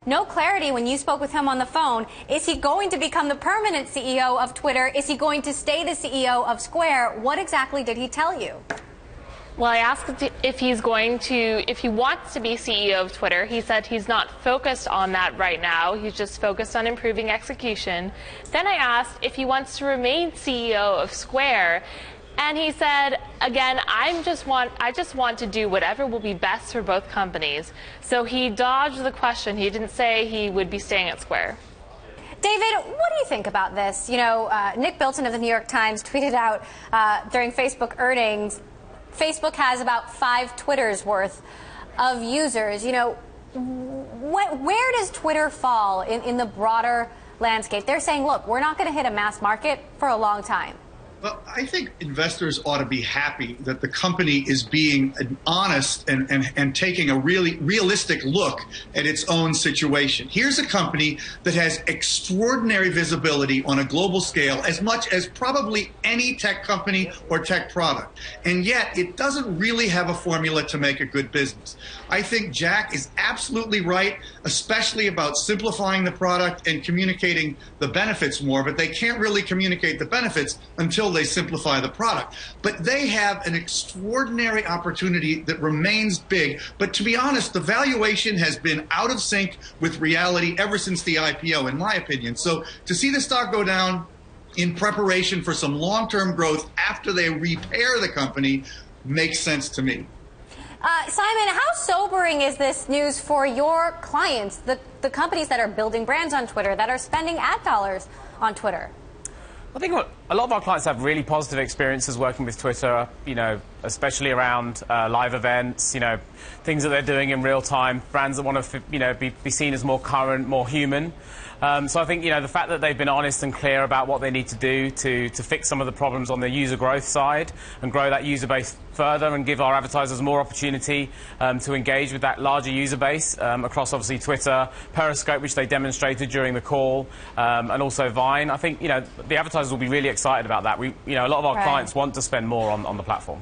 No clarity when you spoke with him on the phone. Is he going to become the permanent CEO of Twitter? Is he going to stay the CEO of Square? What exactly did he tell you? Well, I asked if he wants to be CEO of Twitter. He said he's not focused on that right now. He's just focused on improving execution. Then I asked if he wants to remain CEO of Square. And he said, again, I just want to do whatever will be best for both companies. So he dodged the question. He didn't say he would be staying at Square. David, what do you think about this? You know, Nick Bilton of the New York Times tweeted out during Facebook earnings, Facebook has about 5 Twitters worth of users. You know, where does Twitter fall in the broader landscape? They're saying, look, we're not going to hit a mass market for a long time. Well, I think investors ought to be happy that the company is being honest and taking a really realistic look at its own situation. Here's a company that has extraordinary visibility on a global scale, as much as probably any tech company or tech product. And yet it doesn't really have a formula to make a good business. I think Jack is absolutely right, especially about simplifying the product and communicating the benefits more, but they can't really communicate the benefits until they simplify the product. But they have an extraordinary opportunity that remains big. But to be honest, the valuation has been out of sync with reality ever since the IPO, in my opinion. So to see the stock go down in preparation for some long-term growth after they repair the company makes sense to me. Simon, how sobering is this news for your clients, the companies that are building brands on Twitter, that are spending ad dollars on Twitter? I think a lot of our clients have really positive experiences working with Twitter, you know, especially around live events, you know, things that they're doing in real time, brands that want to, you know, be seen as more current, more human. So I think, you know, the fact that they've been honest and clear about what they need to do to fix some of the problems on the user growth side and grow that user base further and give our advertisers more opportunity to engage with that larger user base across obviously Twitter, Periscope, which they demonstrated during the call, and also Vine. I think, you know, the advertisers will be really excited about that. A lot of our clients want to spend more on the platform.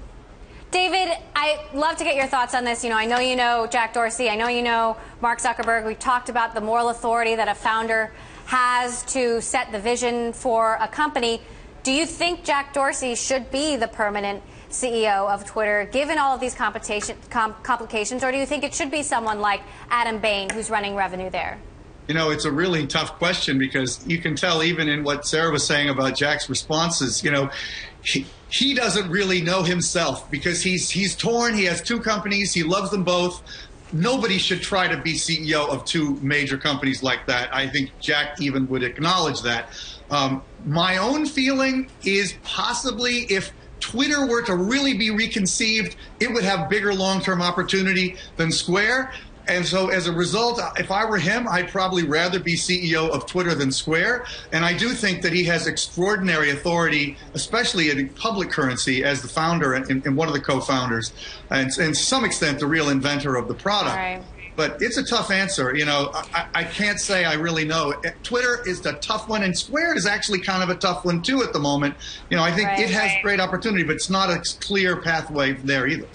David, I'd love to get your thoughts on this. You know, I know you know Jack Dorsey. I know you know Mark Zuckerberg. We talked about the moral authority that a founder has to set the vision for a company. Do you think Jack Dorsey should be the permanent CEO of Twitter, given all of these complications, or do you think it should be someone like Adam Bain, who's running revenue there? You know, it's a really tough question because you can tell even in what Sarah was saying about Jack's responses, you know, he doesn't really know himself because he's torn. He has 2 companies. He loves them both. Nobody should try to be CEO of 2 major companies like that. I think Jack even would acknowledge that. My own feeling is possibly if Twitter were to really be reconceived, it would have bigger long-term opportunity than Square. And so as a result, if I were him, I'd probably rather be CEO of Twitter than Square. And I do think that he has extraordinary authority, especially in public currency, as the founder and one of the co-founders, and to some extent the real inventor of the product. Right. But it's a tough answer. You know, I can't say I really know. Twitter is the tough one, and Square is actually kind of a tough one, too, at the moment. You know, I think it has great opportunity, but it's not a clear pathway there either.